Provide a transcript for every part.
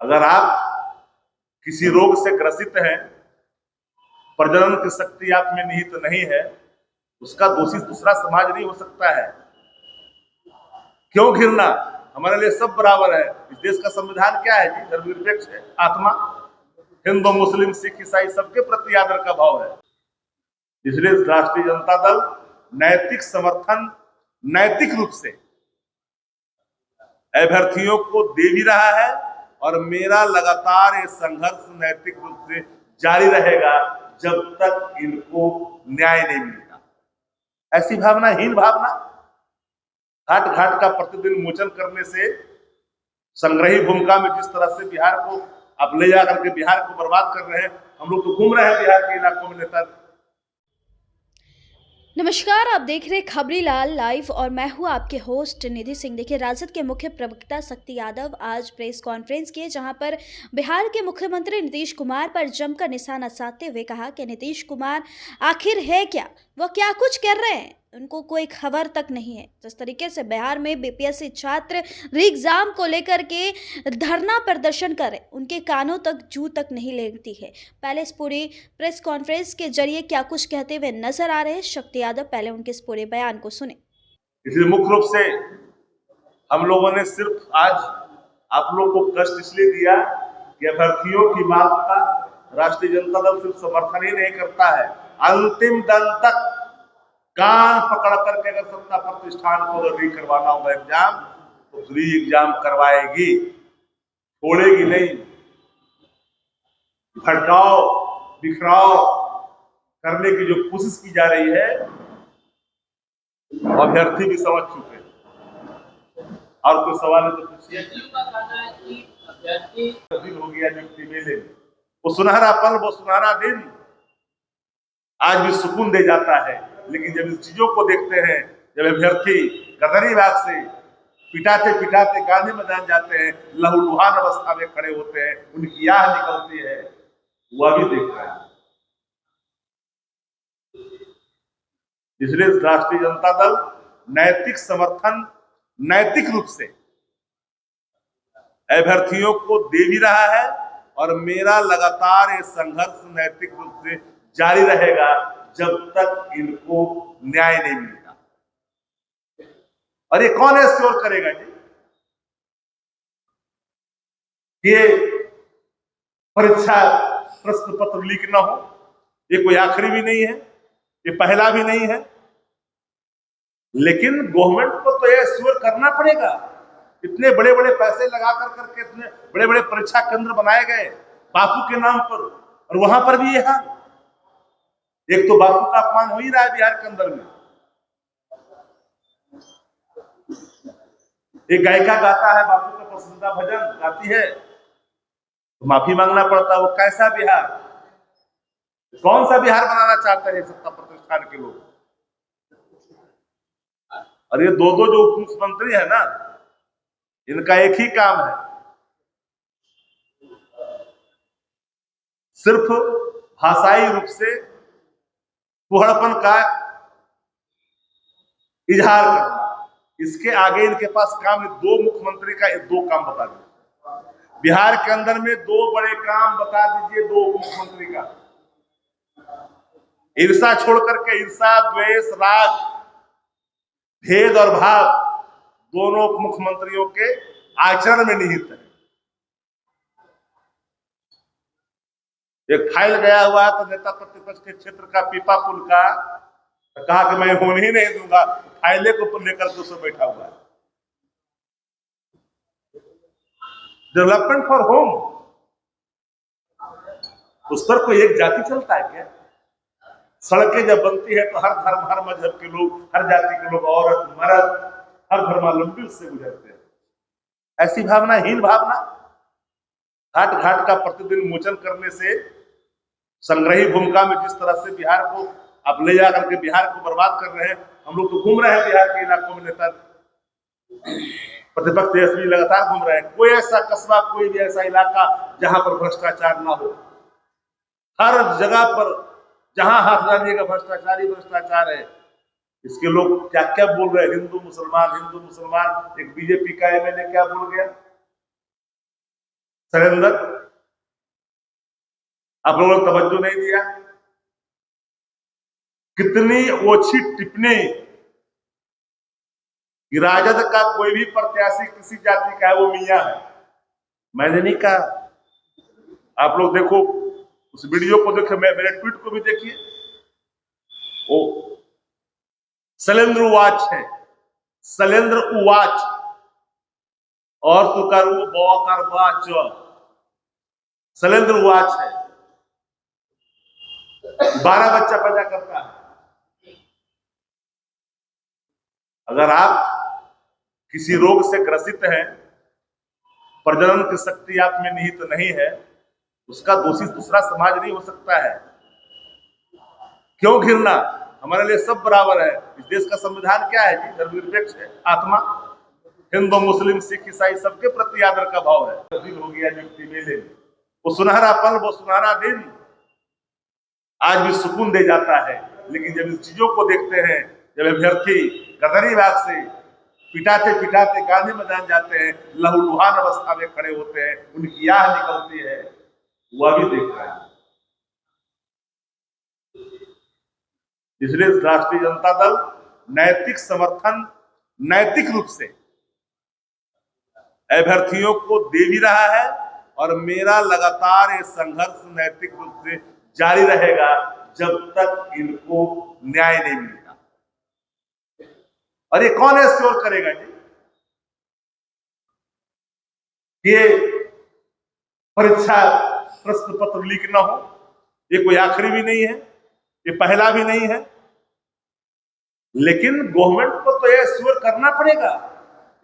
अगर आप किसी रोग से ग्रसित हैं, प्रजनन की शक्ति आप में निहित नहीं है, उसका दोषी दूसरा समाज नहीं हो सकता है। क्यों घृणा? हमारे लिए सब बराबर है। इस देश का संविधान क्या है जी? धर्मनिरपेक्ष है। आत्मा हिंदू, मुस्लिम, सिख, ईसाई सबके प्रति आदर का भाव है। इसलिए राष्ट्रीय जनता दल नैतिक समर्थन नैतिक रूप से अभ्यर्थियों को दे भी रहा है और मेरा लगातार ये संघर्ष नैतिक रूप से जारी रहेगा जब तक इनको न्याय नहीं मिलेगा। ऐसी भावना, हीन भावना, घाट घाट का प्रतिदिन मोचन करने से संग्रही भूमिका में जिस तरह से बिहार को आप ले जाकर के बिहार को बर्बाद कर रहे हैं, हम लोग तो घूम रहे हैं बिहार के इलाकों में नेता। नमस्कार, आप देख रहे खबरी लाल लाइव और मैं हूं आपके होस्ट निधि सिंह। देखिए, राजद के मुख्य प्रवक्ता शक्ति यादव आज प्रेस कॉन्फ्रेंस किए, जहां पर बिहार के मुख्यमंत्री नीतीश कुमार पर जमकर निशाना साधते हुए कहा कि नीतीश कुमार आखिर है क्या, वो क्या कुछ कर रहे हैं, उनको कोई खबर तक नहीं है। जिस तरीके से बिहार में बीपीएससी छात्र री एग्जाम को लेकर के धरना प्रदर्शन कर रहे, उनके कानों तक जू तक नहीं लेती है। पहले इस पूरी प्रेस कॉन्फ्रेंस के जरिए क्या कुछ कहते हुए नजर आ रहे हैं शक्ति यादव, पहले उनके इस पूरे बयान को सुने। इसलिए मुख्य रूप से हम लोगों ने सिर्फ आज आप लोग को कष्ट इसलिए दिया कि अभ्यर्थियों की बात का राष्ट्रीय जनता दल सिर्फ समर्थन ही नहीं करता है, अंतिम दल तक कान पकड़ करके अगर सत्ता प्रतिष्ठान को अगर री करवाना होगा एग्जाम, तो री एग्जाम करवाएगी, छोड़ेगी नहीं। भटकाओ बिखराव करने की जो कोशिश की जा रही है, अभ्यर्थी भी समझ चुके हैं। और कोई सवाल है तो पूछिए। दिन हो गया नियुक्ति मेले में, वो सुनहरा पल, वो सुनहरा दिन आज भी सुकून दे जाता है। लेकिन जब इन चीजों को देखते हैं, जब अभ्यर्थी गदरी बाग से पिटाते पिटाते गांधी मैदान जाते हैं, लहूलुहान अवस्था में खड़े होते हैं, उनकी आह निकलती है, वह भी देख रहा है। इसलिए राष्ट्रीय जनता दल नैतिक समर्थन नैतिक रूप से अभ्यर्थियों को दे भी रहा है और मेरा लगातार ये संघर्ष नैतिक रूप से जारी रहेगा जब तक इनको न्याय नहीं मिलेगा। और ये कौन एश्योर करेगा जी? ये परीक्षा प्रश्न पत्र लीक ना हो, ये कोई आखिरी भी नहीं है, ये पहला भी नहीं है। लेकिन गवर्नमेंट को तो ये एश्योर करना पड़ेगा। इतने बड़े बड़े पैसे लगा करके इतने बड़े बड़े परीक्षा केंद्र बनाए गए बापू के नाम पर, और वहां पर भी ये हाल। एक तो बापू का अपमान हो ही रहा है बिहार के अंदर में। एक गायिका गाता है बापू का पसंदीदा भजन, गाती है तो माफी मांगना पड़ता है। वो कैसा बिहार, कौन सा बिहार बनाना चाहते हैं सत्ता प्रतिष्ठान के लोग? और ये दो जो उप मुख्यमंत्री है ना, इनका एक ही काम है, सिर्फ भाषाई रूप से कुहड़पन का इजहार करना। इसके आगे इनके पास काम, दो मुख्यमंत्री का दो काम बता दीजिए बिहार के अंदर में, दो बड़े काम बता दीजिए दो मुख्यमंत्री का। ईर्षा छोड़ करके, ईर्षा, द्वेष, राग, भेद और भाव दोनों मुख्यमंत्रियों के आचरण में निहित है। एक फाइल गया हुआ है तो नेता प्रतिपक्ष के क्षेत्र का पीपा पुल का, तो कहा कि मैं होने ही नहीं दूंगा, फाइले को लेकर के उसमें बैठा हुआ है। डेवलपमेंट फॉर होम, उस पर कोई एक जाति चलता है क्या? सड़कें जब बनती है तो हर धर्म, हर मजहब के लोग, हर जाति के लोग, औरत मर्द, हर धर्मावलंबी उससे गुजरते हैं। ऐसी भावना, हीन भावना, घाट घाट का प्रतिदिन मोचन करने से संग्रही भूमिका में जिस तरह से बिहार को आप ले जाकर के बिहार को बर्बाद कर रहे हैं, हम लोग तो घूम रहे हैं बिहार के इलाकों में, नेता प्रतिपक्ष तेजस्वी लगातार घूम रहे हैं। कोई ऐसा कस्बा, कोई भी ऐसा इलाका जहां पर भ्रष्टाचार ना हो, हर जगह पर जहां हाथ डालिएगा भ्रष्टाचार ही भ्रष्टाचार है। इसके लोग क्या क्या बोल रहे हैं, हिंदू मुसलमान, हिंदू मुसलमान। एक बीजेपी का एमएलए क्या बोल गया, सरेंद्र, आप लोगों ने तवज्जो नहीं दिया। कितनी ओछी टिप्पणी कि राजद का कोई भी प्रत्याशी किसी जाति का है वो मियां है। मैंने नहीं कहा। आप लोग देखो, उस वीडियो को देखो, मेरे ट्वीट को भी देखिए। वो शैलेंद्र उवाच है, शैलेंद्र उवाच, और तो करू बौकर बाच, शैलेंद्र उवाच है। 12 बच्चा पैदा करता है। अगर आप किसी रोग से ग्रसित हैं, प्रजनन की शक्ति आप में निहित नहीं है, उसका दोषी दूसरा समाज नहीं हो सकता है। क्यों घिरना? हमारे लिए सब बराबर है। इस देश का संविधान क्या है जी? धर्मनिरपेक्ष है। आत्मा हिंदू, मुस्लिम, सिख, ईसाई सबके प्रति आदर का भाव है। दिन हो गया नियुक्ति मेले में, वो सुनहरा पल, वो सुनहरा दिन आज भी सुकून दे जाता है। लेकिन जब इन चीजों को देखते हैं, जब अभ्यर्थी गदरी बाग से पिटाते पिटाते गांधी मैदान जाते हैं, लहूलुहान अवस्था में खड़े होते हैं, उनकी आह निकलती है, वह भी देख रहे हैं। इसलिए राष्ट्रीय जनता दल नैतिक समर्थन, नैतिक रूप से अभ्यर्थियों को दे भी रहा है, और मेरा लगातार ये संघर्ष नैतिक रूप से जारी रहेगा जब तक इनको न्याय नहीं मिलेगा। और ये कौन एश्योर करेगा जी? ये परीक्षा प्रश्न पत्र लीक ना हो। ये कोई आखिरी भी नहीं है, ये पहला भी नहीं है, लेकिन गवर्नमेंट को तो ये एश्योर करना पड़ेगा।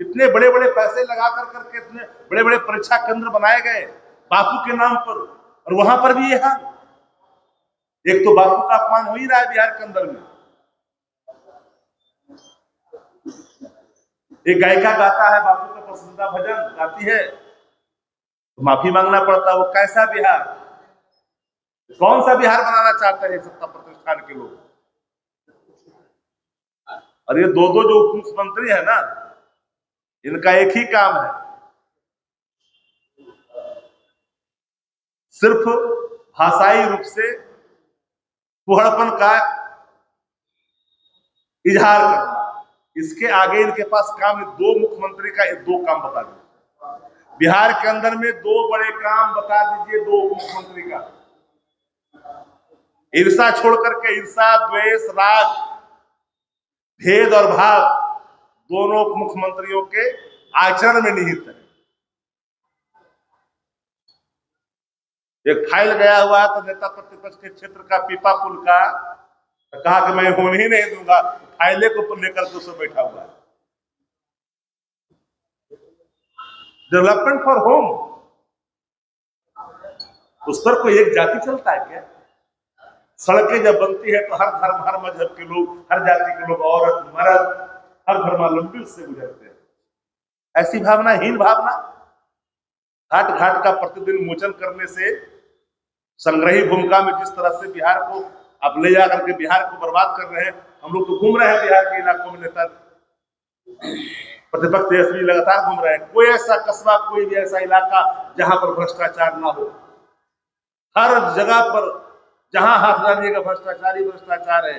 इतने बड़े बड़े पैसे लगा करके इतने बड़े बड़े परीक्षा केंद्र बनाए गए बापू के नाम पर, और वहां पर भी ये हाल। एक तो बापू का अपमान हो ही रहा है बिहार के अंदर में। एक गायिका गाता है बापू का पसंदीदा भजन, गाती है, तो माफी मांगना पड़ता है। वो कैसा बिहार, कौन सा बिहार बनाना चाहते हैं सत्ता प्रतिष्ठान के लोग? और ये दो जो उप मुख्यमंत्री है ना, इनका एक ही काम है, सिर्फ भाषाई रूप से कुहड़पन का इजहार करना। इसके आगे इनके पास काम नहीं। दो मुख्यमंत्री का दो काम बता दीजिए बिहार के अंदर में, दो बड़े काम बता दीजिए दो उप मुख्यमंत्री का। ईर्षा छोड़ करके, ईर्षा, द्वेष, राग, भेद और भाव दोनों उप मुख्यमंत्रियों के आचरण में निहित है। एक फाइल गया हुआ है तो नेता प्रतिपक्ष के क्षेत्र का पीपा पुल का, तो कहा कि मैं होने ही नहीं दूंगा, फाइले को लेकर के उसमें बैठा हुआ है। डेवलपमेंट फॉर होम, उस पर कोई एक जाति चलता है क्या? सड़कें जब बनती है तो हर धर्म, हर मजहब के लोग, हर जाति के लोग, औरत, मर्द, हर धर्मावलंबी उससे गुजरते हैं। ऐसी भावना, हीन भावना, घाट घाट का प्रतिदिन मोचन करने से, संग्रही भूमिका में जिस तरह से बिहार को आप ले जाकर के बिहार को बर्बाद कर रहे हैं। हम लोग तो घूम रहे हैं बिहार के इलाकों में, नेता प्रतिपक्ष तेजस्वी लगातार घूम रहे हैं। कोई ऐसा कस्बा, कोई भी ऐसा इलाका जहां पर भ्रष्टाचार ना हो। हर जगह पर जहां हाथ डालिएगा भ्रष्टाचार ही भ्रष्टाचार है।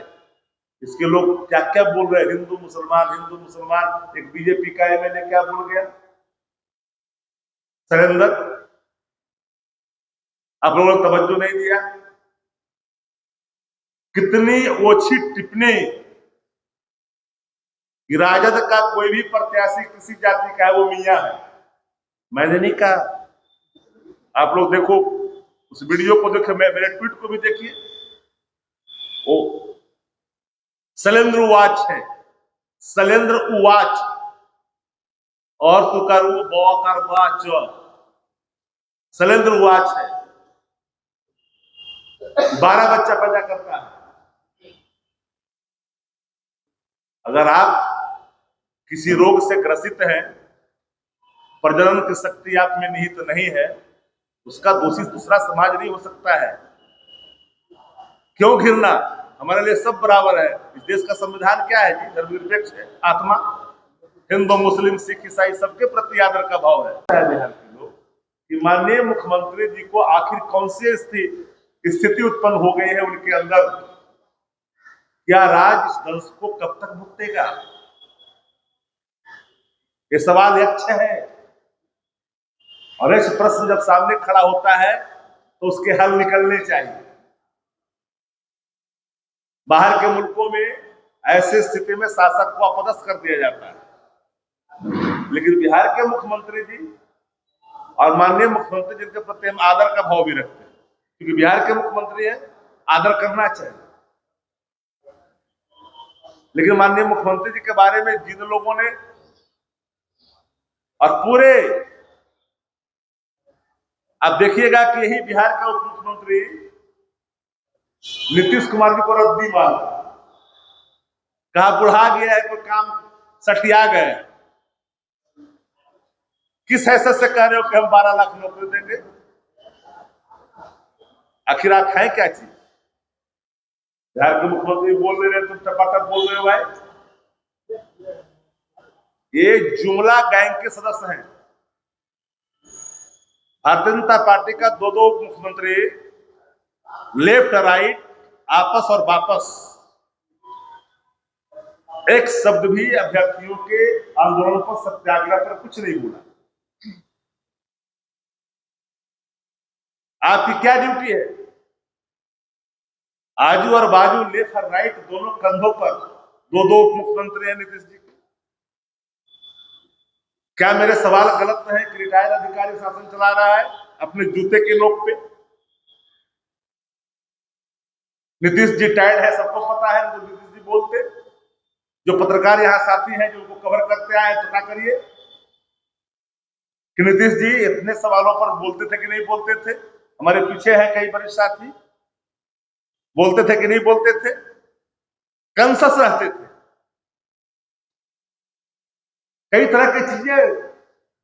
इसके लोग क्या क्या बोल रहे हैं, हिंदू मुसलमान, हिंदू मुसलमान। एक बीजेपी का एमएलए क्या बोल गया? सरेंद्र, आप लोगों ने तवज्जो नहीं दिया। कितनी ओछी टिप्पणी कि राजद का कोई भी प्रत्याशी किसी जाति का है वो मियां है। मैंने नहीं कहा। आप लोग देखो, उस वीडियो को देखो, मेरे ट्वीट को भी देखिए। वो शैलेंद्र उवाच है, शैलेंद्र उवाच, और तो करू बौकर बाच, शैलेंद्र उवाच है। 12 बच्चा पैदा करता है। अगर आप किसी रोग से ग्रसित हैं, प्रजनन की शक्ति आप में निहित नहीं है, उसका दोषी दूसरा समाज नहीं हो सकता है। क्यों घिरना? हमारे लिए सब बराबर है। इस देश का संविधान क्या है जी? धर्मनिरपेक्ष है। आत्मा हिंदू, मुस्लिम, सिख, ईसाई सबके प्रति आदर का भाव है। बिहार के लोग कि कि माननीय मुख्यमंत्री जी को आखिर कौन सी स्थिति उत्पन्न हो गई है उनके अंदर, क्या राज इस दंश को कब तक भुगतेगा? ये सवाल यक्ष है, और ऐसे प्रश्न जब सामने खड़ा होता है तो उसके हल निकलने चाहिए। बाहर के मुल्कों में ऐसी स्थिति में शासक को अपदस्थ कर दिया जाता है, लेकिन बिहार के मुख्यमंत्री जी और माननीय मुख्यमंत्री जिनके प्रति हम आदर का भाव भी रखते हैं, क्योंकि बिहार के मुख्यमंत्री है, आदर करना चाहिए। लेकिन माननीय मुख्यमंत्री जी के बारे में जिन लोगों ने और पूरे, आप देखिएगा कि यही बिहार का उप मुख्यमंत्री नीतीश कुमार जी को रद्दी मान कहा बुढ़ा गया है, कोई काम सठिया गए। किस हैसियत से कह रहे हो कि हम 12 लाख नौकरी देंगे? आखिर आप हैं क्या चीज? बिहार के मुख्यमंत्री बोल रहे हैं, तुम टपाटप बोल रहे हो भाई। ये जुमला गैंग के सदस्य हैं। भारतीय जनता पार्टी का दो मुख्यमंत्री, लेफ्ट राइट, आपस और वापस, एक शब्द भी अभ्यर्थियों के आंदोलन पर, सत्याग्रह पर कुछ नहीं बोला। आपकी क्या ड्यूटी है? आजू और बाजू, लेफ्ट और राइट, दोनों कंधों पर दो मुख्यमंत्री हैं नीतीश जी। क्या मेरे सवाल गलत है कि रिटायर्ड अधिकारी शासन चला रहा है अपने जूते के नोक पे? नीतीश जी टायर्ड है, सबको पता है, तो नीतीश जी बोलते। जो पत्रकार यहाँ साथी हैं जो उनको कवर करते आए, पता करिए कि नीतीश जी इतने सवालों पर बोलते थे कि नहीं बोलते थे। हमारे पीछे हैं कई बड़े साथी, बोलते थे कि नहीं बोलते थे, कंसस रहते थे। कई तरह की चीजें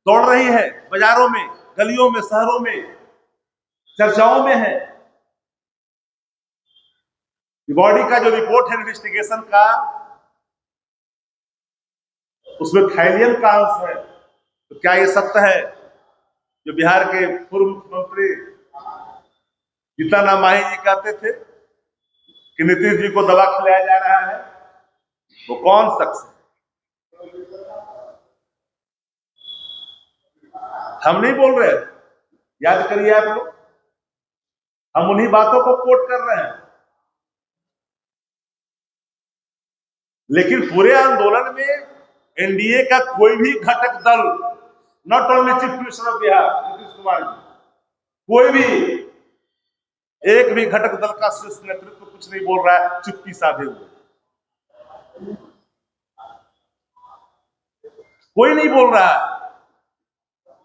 दौड़ रही है बाजारों में, गलियों में, शहरों में, चर्चाओं में है। बॉडी का जो रिपोर्ट है इन्वेस्टिगेशन का, उसमें थाईलियन का अंश है। तो क्या ये सत्य है जो बिहार के पूर्व मुख्यमंत्री जीतन माही जी कहते थे कि नीतीश जी को दवा खिलाया जा रहा है? वो कौन शख्स है? हम नहीं बोल रहे, याद करिए आप लोग, हम उन्हीं बातों को कोट कर रहे हैं। लेकिन पूरे आंदोलन में एनडीए का कोई भी घटक दल, not only chief minister of Bihar Nitish Kumar ji, कोई भी एक भी घटक दल का शीर्ष नेतृत्व कुछ नहीं बोल रहा है, चुप्पी साधे हुए। कोई नहीं बोल रहा है।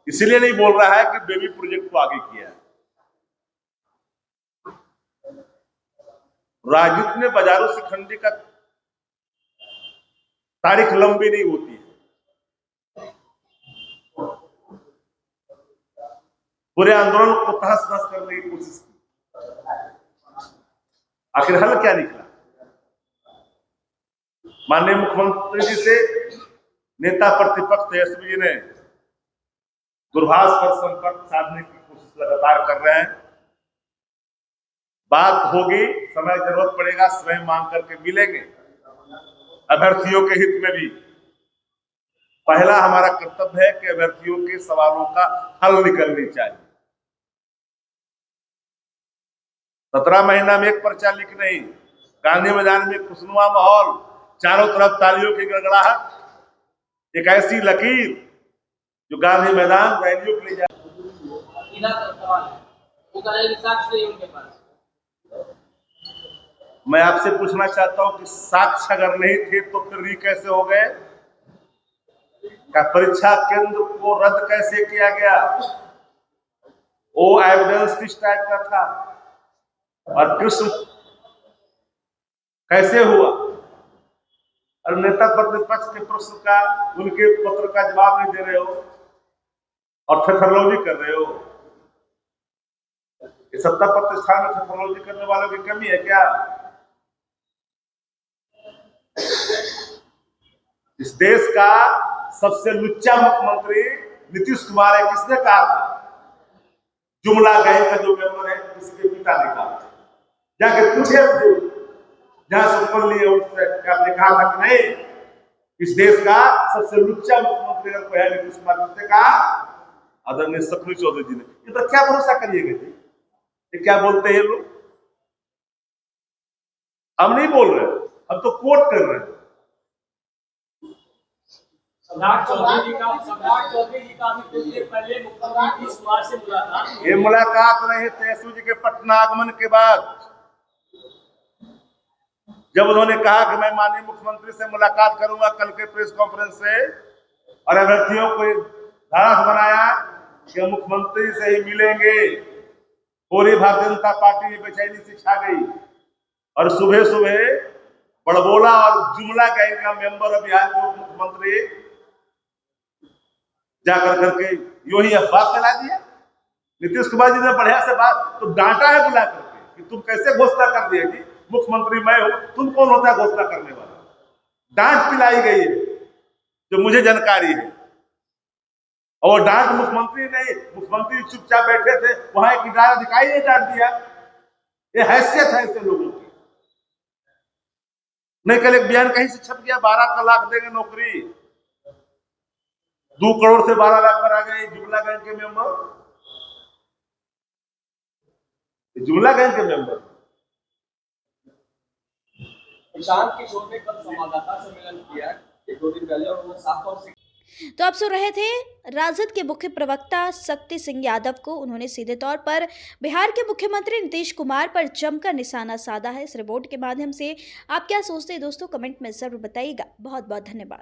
इसलिए नहीं बोल रहा है कि बेबी प्रोजेक्ट को आगे किया है। राजनीति में बाजारों से खंडी का तारीख लंबी नहीं होती है। पूरे आंदोलन को तहस नहस करने की कोशिश की। आखिर हल क्या निकला? माननीय मुख्यमंत्री जी से नेता प्रतिपक्ष तेजस्वी जी ने दूरभाष पर संपर्क साधने की कोशिश लगातार कर रहे हैं। बात होगी, समय जरूरत पड़ेगा, स्वयं मांग करके मिलेंगे। अभ्यर्थियों के हित में भी पहला हमारा कर्तव्य है कि अभ्यर्थियों के सवालों का हल निकलनी चाहिए। 17 महीना में एक पर्चा लीक नहीं, गांधी मैदान में खुशनुमा माहौल, चारों तरफ तालियों की गड़गड़ाहट, एक ऐसी लकीर जो गांधी मैदान रैलियों के लिए मैं आपसे पूछना चाहता हूं कि साक्ष्य अगर नहीं थे तो फिर री कैसे हो गए? क्या परीक्षा केंद्र को रद्द कैसे किया गया? वो एविडेंस किस टाइप का था और कृष्ण कैसे हुआ? और नेता प्रतिपक्ष के प्रश्न का, उनके पत्र का जवाब नहीं दे रहे हो और थेथरोलॉजी कर रहे हो। ये सत्ता प्रतिष्ठान में थेथरोलॉजी करने वालों की कमी है क्या? इस देश का सबसे लुच्चा मुख्यमंत्री नीतीश कुमार है। किसने कहा था जुमला गैंग का जो मेंबर है किसी के पिता ने कहा, जाके पूछे जहां सुपर लिए उससे आपने कहा था कि नहीं इस देश का सबसे लुच्चा मुख्यमंत्री अगर कोई है नीतीश कुमार, उसने कहा आदरणीय सुखबीर चौधरी जी ने। ये तो क्या भरोसा करिएगा जी, ये क्या बोलते हैं लोग, हम नहीं बोल रहे, हम तो कोट कर रहे हैं। सम्राट चौधरी जी का अभी कुछ देर पहले मुख्यमंत्री नीतीश कुमार से मुलाकात। ये मुलाकात रही तेजस्वी जी के पटना आगमन के बाद, जब उन्होंने कहा कि मैं माननीय मुख्यमंत्री से मुलाकात करूंगा कल के प्रेस कॉन्फ्रेंस से, और अभ्यर्थियों को धारास बनाया कि मुख्यमंत्री से ही मिलेंगे। पूरी भारतीय जनता पार्टी बेचैनी से छा गई और सुबह सुबह बड़बोला और जुमला गैंग का मेंबर बिहार के उप मुख्यमंत्री जाकर करके यूं ही अफवाह फैला दिया। नीतीश कुमार जी ने बढ़िया से बात तो डांटा है बुला करके कि तुम कैसे घोषणा कर दिया जी, मुख्यमंत्री मैं हूं, तुम कौन होता है घोषणा करने वाला। डांट पिलाई गई है जो मुझे जानकारी है, और डांट मुख्यमंत्री नहीं, मुख्यमंत्री चुपचाप बैठे थे, वहां एक अधिकारी ने डांट दिया। ये हैसियत है ऐसे लोगों की। नहीं कल एक बयान कहीं से छप गया 12 लाख देंगे नौकरी, 2 करोड़ से 12 लाख पर आ गए जुमला गैंग के मेंबर, जुमला गैंग के मेंबर। प्रशांत किशोर ने कल संवाददाता सम्मेलन किया 1-2 दिन पहले, और उन्होंने साफ तौर से तो आप सुन रहे थे राजद के मुख्य प्रवक्ता शक्ति सिंह यादव को। उन्होंने सीधे तौर पर बिहार के मुख्यमंत्री नीतीश कुमार पर जमकर निशाना साधा है। इस रिपोर्ट के माध्यम से आप क्या सोचते हैं दोस्तों, कमेंट में जरूर बताइएगा। बहुत बहुत धन्यवाद।